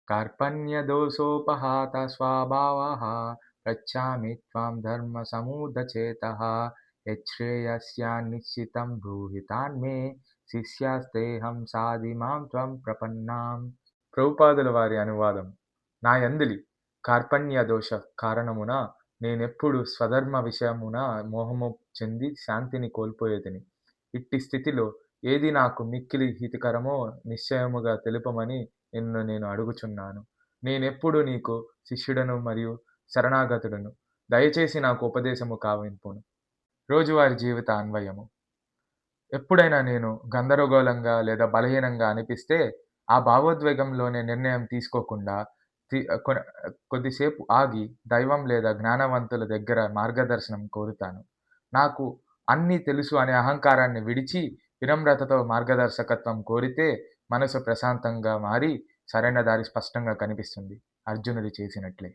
కార్పణ్యదోషోపహాత స్వభావః పృచ్ఛామి త్వాం ధర్మసముదచేతః యచ్ఛ్రేయస్యాన్నిశ్చితం బ్రూహి తాన్మే శిష్యాస్తేహం సాధి మాం త్వం ప్రపన్నాం. ప్రభుపాదుల వారి అనువాదం. నా యందలి కార్పణ్య దోష కారణమున నేనెప్పుడు స్వధర్మ విషయమున మోహము చెంది శాంతిని కోల్పోయేతిని. ఇట్టి స్థితిలో ఏది నాకు మిక్కిలి హితకరమో నిశ్చయముగా తెలుపమని నిన్ను నేను అడుగుచున్నాను. నేనెప్పుడు నీకు శిష్యుడను మరియు శరణాగతుడను. దయచేసి నాకు ఉపదేశము కావింపుము. రోజువారీ జీవిత అన్వయము. ఎప్పుడైనా నేను గందరగోళంగా లేదా బలహీనంగా అనిపిస్తే, ఆ భావోద్వేగంలోనే నిర్ణయం తీసుకోకుండా తి కొ కొద్దిసేపు ఆగి దైవం లేదా జ్ఞానవంతుల దగ్గర మార్గదర్శనం కోరుతాను. నాకు అన్నీ తెలుసు అనే అహంకారాన్ని విడిచి, వినమ్రతతో మార్గదర్శకత్వం కోరితే మనసు ప్రశాంతంగా మారి, సరైన దారి స్పష్టంగా కనిపిస్తుంది. అర్జునుడు చేసినట్లే.